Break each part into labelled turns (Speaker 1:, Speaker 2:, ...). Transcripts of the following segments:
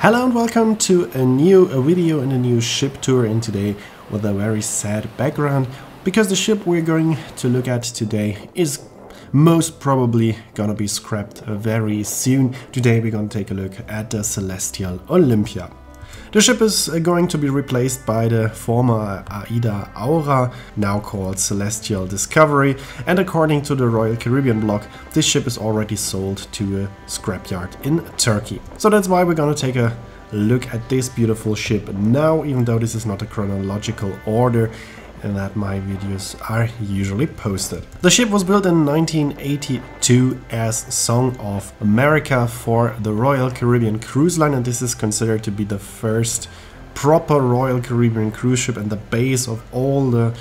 Speaker 1: Hello and welcome to a new video in a new ship tour, and today with a very sad background because the ship we're going to look at today is most probably gonna be scrapped very soon. Today we're gonna take a look at the Celestyal Olympia. The ship is going to be replaced by the former Aida Aura, now called Celestial Discovery, and according to the Royal Caribbean blog, this ship is already sold to a scrapyard in Turkey. So that's why we're gonna take a look at this beautiful ship now, even though this is not a chronological order and that my videos are usually posted. The ship was built in 1982 as Song of America for the Royal Caribbean Cruise Line, and this is considered to be the first proper Royal Caribbean cruise ship and the base of all the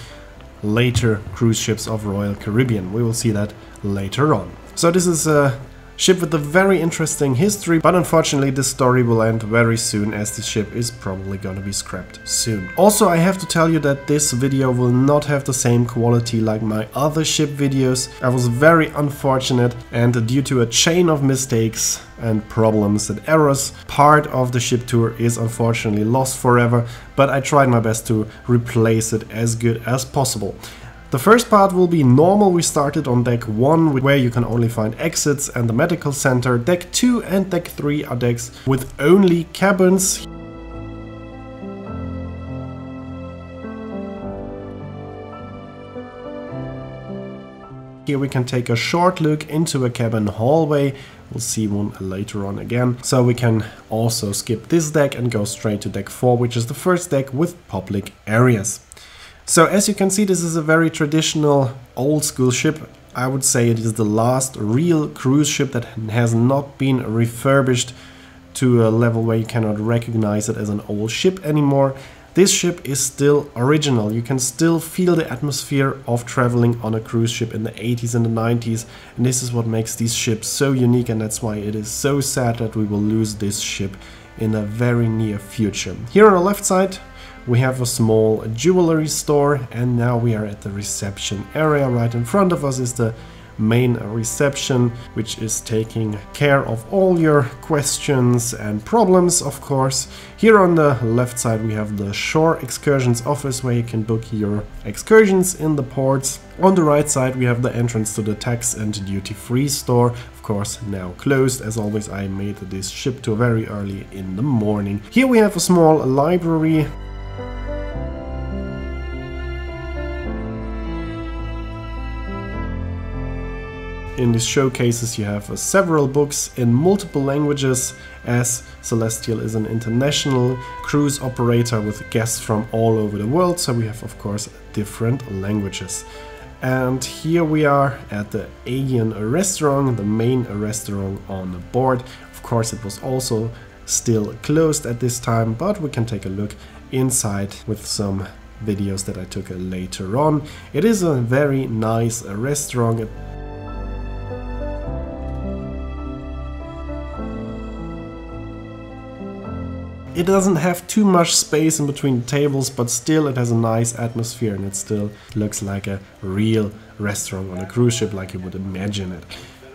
Speaker 1: later cruise ships of Royal Caribbean. We will see that later on. So this is a ship with a very interesting history, but unfortunately this story will end very soon as the ship is probably gonna be scrapped soon. Also, I have to tell you that this video will not have the same quality like my other ship videos. I was very unfortunate, and due to a chain of mistakes and problems and errors, part of the ship tour is unfortunately lost forever, but I tried my best to replace it as good as possible. The first part will be normal. We started on deck 1, where you can only find exits and the medical center. Deck 2 and deck 3 are decks with only cabins. Here we can take a short look into a cabin hallway. We'll see one later on again. So we can also skip this deck and go straight to deck 4, which is the first deck with public areas. So as you can see, this is a very traditional old school ship. I would say it is the last real cruise ship that has not been refurbished to a level where you cannot recognize it as an old ship anymore. This ship is still original. You can still feel the atmosphere of traveling on a cruise ship in the 80s and the 90s, and this is what makes these ships so unique, and that's why it is so sad that we will lose this ship in the very near future. Here on the left side we have a small jewelry store, and now we are at the reception area. Right in front of us is the main reception, which is taking care of all your questions and problems, of course. Here on the left side we have the shore excursions office, where you can book your excursions in the ports. On the right side we have the entrance to the tax and duty-free store, of course now closed. As always, I made this ship tour very early in the morning. Here we have a small library. In these showcases you have several books in multiple languages, as Celestial is an international cruise operator with guests from all over the world, so we have of course different languages. And here we are at the Aegean restaurant, the main restaurant on board. Of course it was also still closed at this time, but we can take a look inside with some videos that I took later on. It is a very nice restaurant. It doesn't have too much space in between the tables, but still it has a nice atmosphere, and it still looks like a real restaurant on a cruise ship, like you would imagine it.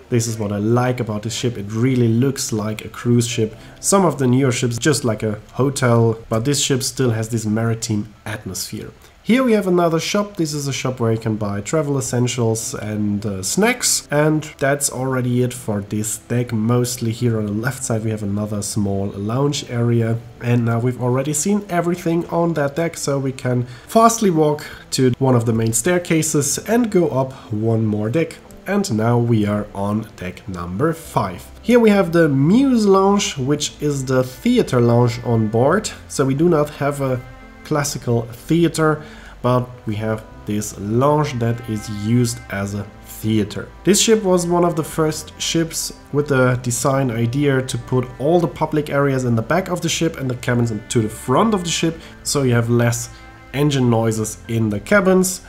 Speaker 1: This is what I like about this ship. It really looks like a cruise ship. Some of the newer ships just like a hotel, but this ship still has this maritime atmosphere. Here we have another shop. This is a shop where you can buy travel essentials and snacks, and that's already it for this deck. Mostly here on the left side we have another small lounge area, and now we've already seen everything on that deck, so we can fastly walk to one of the main staircases and go up one more deck. And now we are on deck number 5. Here we have the Muse Lounge, which is the theater lounge on board. So we do not have a classical theater, but we have this lounge that is used as a theater. This ship was one of the first ships with the design idea to put all the public areas in the back of the ship and the cabins to the front of the ship, so you have less engine noises in the cabins.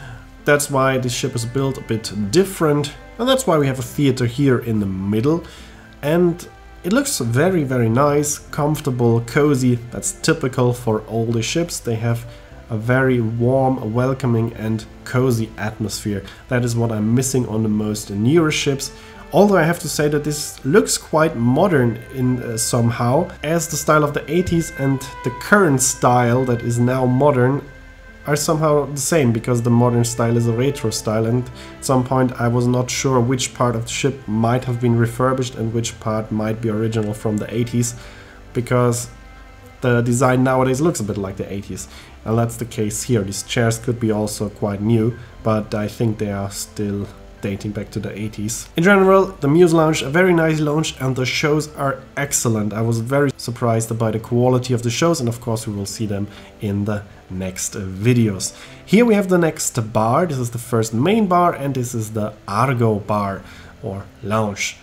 Speaker 1: That's why this ship is built a bit different, and that's why we have a theater here in the middle. And it looks very, very nice, comfortable, cozy. That's typical for older ships. They have a very warm, welcoming and cozy atmosphere. That is what I'm missing on the most newer ships. Although I have to say that this looks quite modern in somehow, as the style of the 80s and the current style that is now modern are somehow the same, because the modern style is a retro style, and at some point I was not sure which part of the ship might have been refurbished and which part might be original from the 80s, because the design nowadays looks a bit like the 80s. And that's the case here. These chairs could be also quite new, but I think they are still dating back to the 80s. In general, the Muse launch, a very nice launch, and the shows are excellent. I was very surprised by the quality of the shows, and of course we will see them in the next videos. Here we have the next bar. This is the first main bar, and this is the Argo bar or lounge.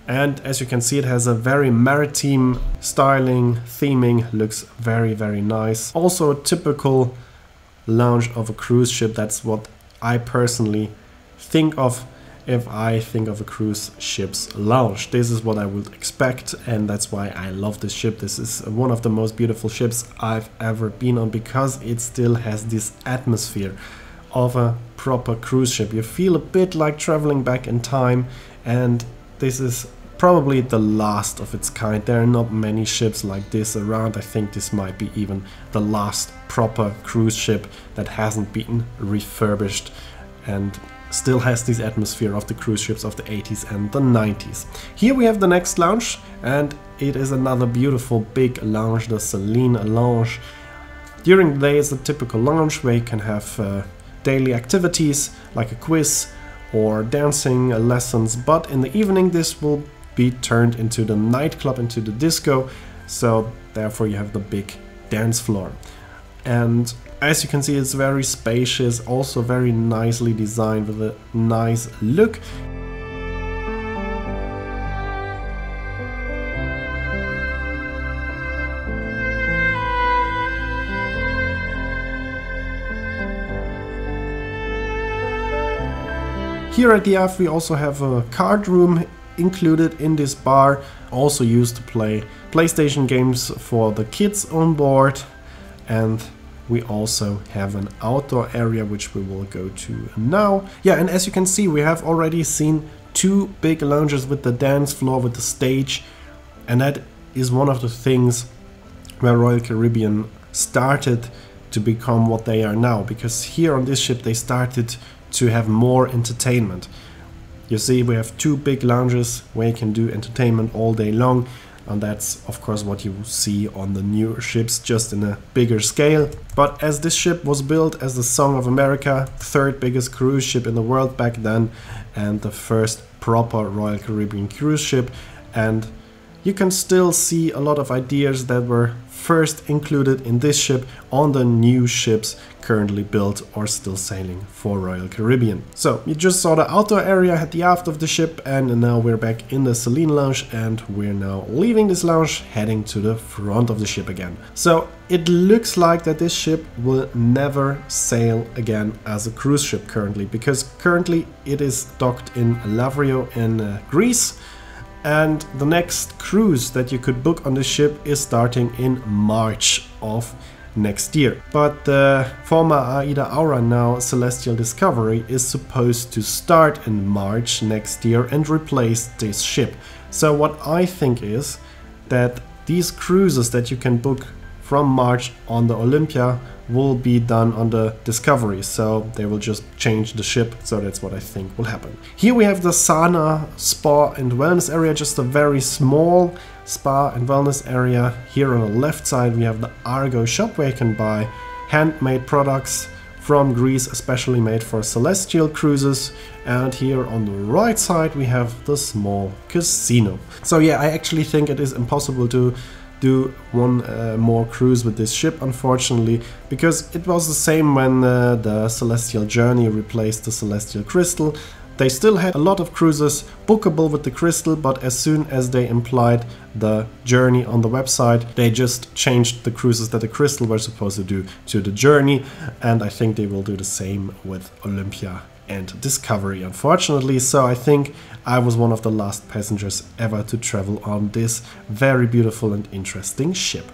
Speaker 1: And as you can see, it has a very maritime styling, theming, looks very, very nice. Also a typical lounge of a cruise ship. That's what I personally think of if I think of a cruise ship's lounge. This is what I would expect, and that's why I love this ship. This is one of the most beautiful ships I've ever been on, because it still has this atmosphere of a proper cruise ship. You feel a bit like traveling back in time, and this is probably the last of its kind. There are not many ships like this around. I think this might be even the last proper cruise ship that hasn't been refurbished and still has this atmosphere of the cruise ships of the 80s and the 90s. Here we have the next lounge, and it is another beautiful big lounge, the Celine lounge. During the day it's a typical lounge where you can have daily activities like a quiz or dancing lessons, but in the evening this will be turned into the nightclub, into the disco, so therefore you have the big dance floor. And as you can see, it's very spacious, also very nicely designed with a nice look. Here at the aft we also have a card room included in this bar, also used to play PlayStation games for the kids on board. And we also have an outdoor area, which we will go to now. Yeah, and as you can see, we have already seen two big lounges with the dance floor, with the stage, and that is one of the things where Royal Caribbean started to become what they are now, because here on this ship they started to have more entertainment. You see, we have two big lounges where you can do entertainment all day long, and that's of course what you see on the newer ships, just in a bigger scale. But as this ship was built as the Song of America, third biggest cruise ship in the world back then, and the first proper Royal Caribbean cruise ship, and you can still see a lot of ideas that were first included in this ship on the new ships currently built or still sailing for Royal Caribbean. So you just saw the outdoor area at the aft of the ship, and now we're back in the Celine lounge, and we're now leaving this lounge, heading to the front of the ship again. So it looks like that this ship will never sail again as a cruise ship currently, because currently it is docked in Lavrio in Greece. And the next cruise that you could book on this ship is starting in March of next year. But the former Aida Aura, now Celestial Discovery, is supposed to start in March next year and replace this ship. So what I think is that these cruises that you can book from March on the Olympia will be done on the Discovery, so they will just change the ship. So that's what I think will happen. Here we have the sauna, spa and wellness area, just a very small spa and wellness area. Here on the left side we have the Argo shop, where you can buy handmade products from Greece, especially made for celestial cruises. And here on the right side we have the small casino. So yeah, I actually think it is impossible to do one more cruise with this ship, unfortunately, because it was the same when the Celestial Journey replaced the Celestial Crystal. They still had a lot of cruises bookable with the Crystal, but as soon as they implied the Journey on the website, they just changed the cruises that the Crystal were supposed to do to the Journey, and I think they will do the same with Olympia and Discovery, unfortunately. So I think I was one of the last passengers ever to travel on this very beautiful and interesting ship.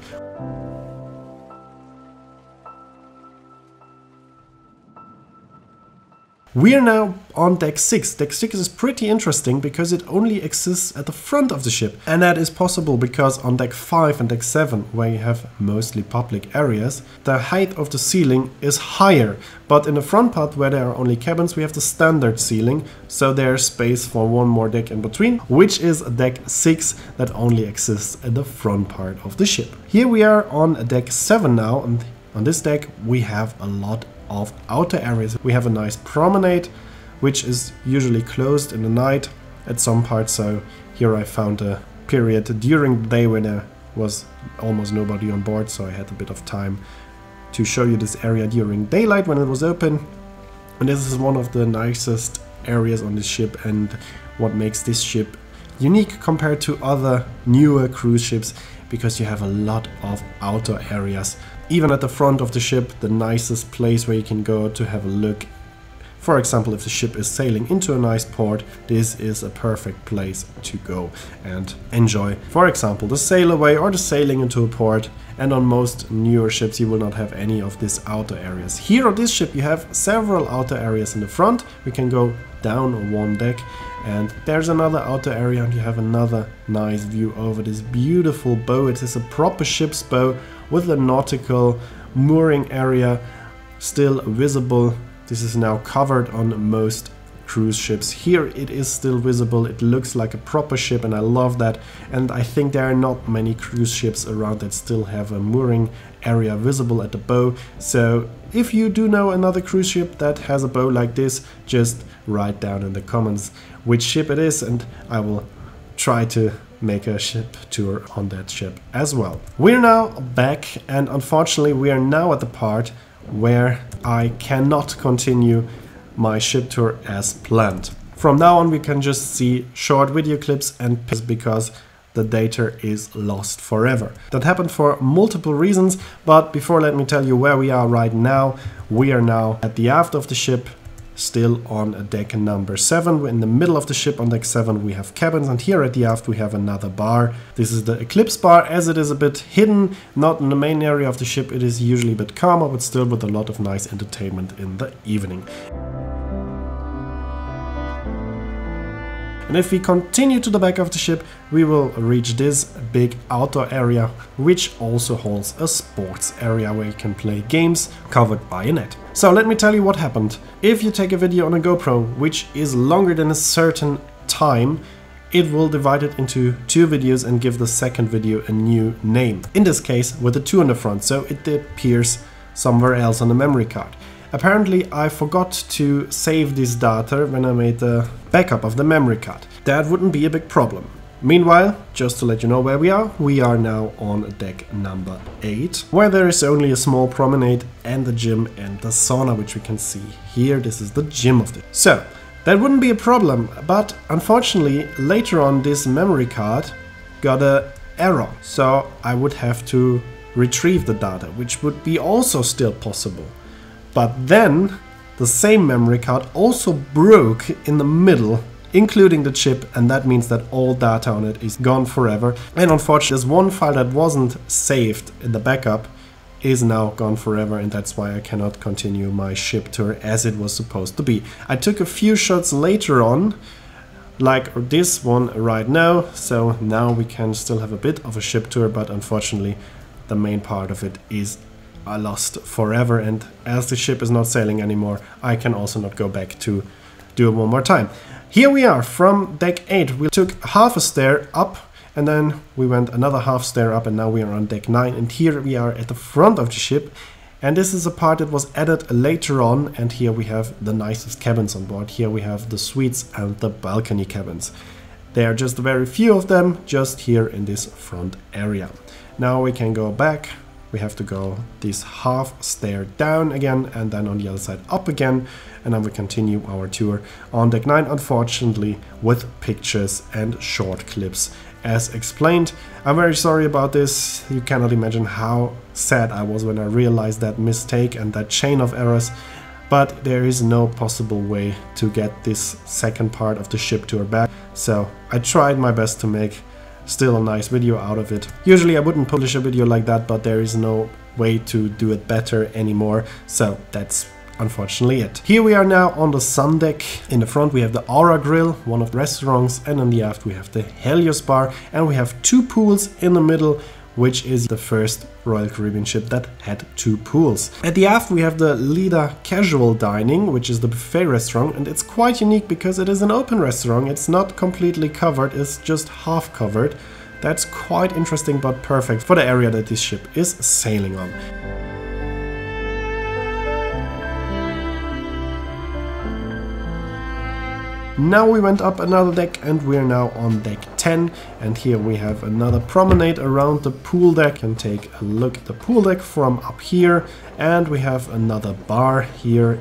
Speaker 1: We are now on deck 6. Deck 6 is pretty interesting because it only exists at the front of the ship. And that is possible because on deck 5 and deck 7, where you have mostly public areas, the height of the ceiling is higher. But in the front part, where there are only cabins, we have the standard ceiling. So there's space for one more deck in between, which is deck 6 that only exists at the front part of the ship. Here we are on deck 7 now, and on this deck we have a lot of outer areas. We have a nice promenade, which is usually closed in the night at some parts. So here I found a period during the day when there was almost nobody on board, so I had a bit of time to show you this area during daylight when it was open. And this is one of the nicest areas on this ship, and what makes this ship unique compared to other newer cruise ships, because you have a lot of outer areas. Even at the front of the ship, the nicest place where you can go to have a look. For example, if the ship is sailing into a nice port, this is a perfect place to go and enjoy. For example, the sail away or the sailing into a port. And on most newer ships you will not have any of these outer areas. Here on this ship you have several outer areas in the front. We can go down one deck and there's another outer area, and you have another nice view over this beautiful bow. It is a proper ship's bow with a nautical mooring area still visible. This is now covered on most cruise ships. Here it is still visible. It looks like a proper ship, and I love that. And I think there are not many cruise ships around that still have a mooring area visible at the bow. So if you do know another cruise ship that has a bow like this, just write down in the comments which ship it is, and I will try to make a ship tour on that ship as well. We're now back, and unfortunately we are now at the part where I cannot continue my ship tour as planned. From now on we can just see short video clips and because the data is lost forever. That happened for multiple reasons, but before, let me tell you where we are right now. We are now at the aft of the ship, still on deck number 7. We're in the middle of the ship. On deck 7 we have cabins, and here at the aft we have another bar. This is the Eclipse bar, as it is a bit hidden, not in the main area of the ship. It is usually a bit calmer, but still with a lot of nice entertainment in the evening. And if we continue to the back of the ship, we will reach this big outdoor area, which also holds a sports area where you can play games covered by a net. So let me tell you what happened. If you take a video on a GoPro, which is longer than a certain time, it will divide it into 2 videos and give the second video a new name. In this case, with a 2 on the front, so it appears somewhere else on the memory card. Apparently I forgot to save this data when I made the backup of the memory card. That wouldn't be a big problem. Meanwhile, just to let you know where we are now on deck number 8, where there is only a small promenade and the gym and the sauna, which we can see here. This is the gym of the... So, that wouldn't be a problem, but unfortunately later on this memory card got an error. So I would have to retrieve the data, which would be also still possible. But then the same memory card also broke in the middle, including the chip, and that means that all data on it is gone forever. And unfortunately, there's one file that wasn't saved in the backup is now gone forever, and that's why I cannot continue my ship tour as it was supposed to be. I took a few shots later on, like this one right now, so now we can still have a bit of a ship tour, but unfortunately the main part of it is lost forever, and as the ship is not sailing anymore, I can also not go back to do it one more time. Here we are from deck 8. We took half a stair up, and then we went another half stair up, and now we are on deck 9, and here we are at the front of the ship. And this is a part that was added later on, and here we have the nicest cabins on board. Here we have the suites and the balcony cabins. There are just very few of them, just here in this front area. Now we can go back. We have to go this half stair down again, and then on the other side up again, and then we continue our tour on deck 9, unfortunately with pictures and short clips as explained. I'm very sorry about this. You cannot imagine how sad I was when I realized that mistake and that chain of errors, but there is no possible way to get this second part of the ship tour back, so I tried my best to make still a nice video out of it. Usually I wouldn't publish a video like that, but there is no way to do it better anymore, so that's unfortunately it. Here we are now on the sun deck. In the front we have the Aura Grill, one of the restaurants, and on the aft we have the Helios Bar, and we have 2 pools in the middle, which is the first Royal Caribbean ship that had 2 pools. At the aft we have the Lida Casual Dining, which is the buffet restaurant, and it's quite unique because it is an open restaurant. It's not completely covered, it's just half covered. That's quite interesting, but perfect for the area that this ship is sailing on. Now we went up another deck and we're now on deck 10, and here we have another promenade around the pool deck. And take a look at the pool deck from up here, and we have another bar here.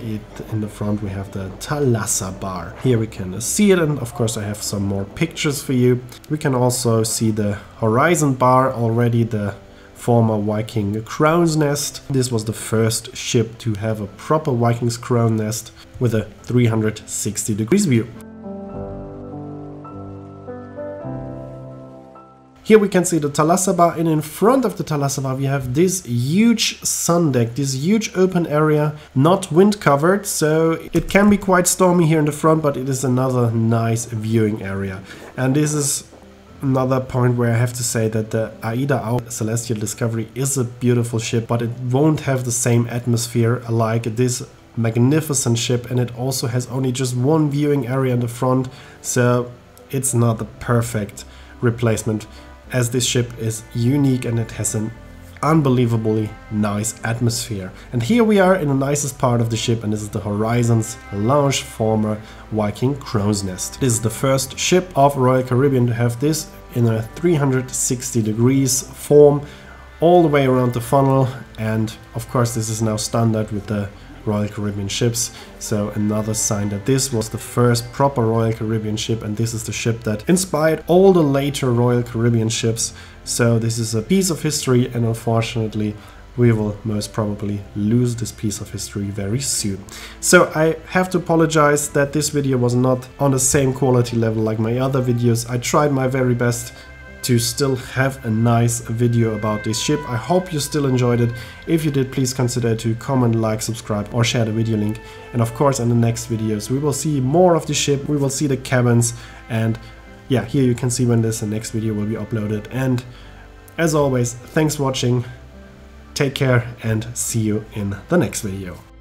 Speaker 1: In the front we have the Thalassa Bar. Here we can see it, and of course I have some more pictures for you. We can also see the Horizon Bar already, the former Viking crow's nest. This was the first ship to have a proper Viking's crown nest with a 360 degrees view. Here we can see the Thalassa Bar, and in front of the Thalassa Bar we have this huge sun deck, this huge open area, not wind covered, so it can be quite stormy here in the front, but it is another nice viewing area. And this is another point where I have to say that the Aida Celestial Discovery is a beautiful ship, but it won't have the same atmosphere like this magnificent ship, and it also has only just 1 viewing area in the front, so it's not the perfect replacement, as this ship is unique and it has an unbelievably nice atmosphere. And here we are in the nicest part of the ship, and this is the Horizon's Lounge, former Viking crow's nest. This is the first ship of Royal Caribbean to have this in a 360 degrees form all the way around the funnel, and of course this is now standard with the Royal Caribbean ships, so another sign that this was the first proper Royal Caribbean ship, and this is the ship that inspired all the later Royal Caribbean ships. So this is a piece of history, and unfortunately we will most probably lose this piece of history very soon. So I have to apologize that this video was not on the same quality level like my other videos. I tried my very best to still have a nice video about this ship. I hope you still enjoyed it. If you did, please consider to comment, like, subscribe, or share the video link. And of course, in the next videos we will see more of the ship, we will see the cabins, and yeah, here you can see when the next video will be uploaded. And as always, thanks for watching, take care, and see you in the next video.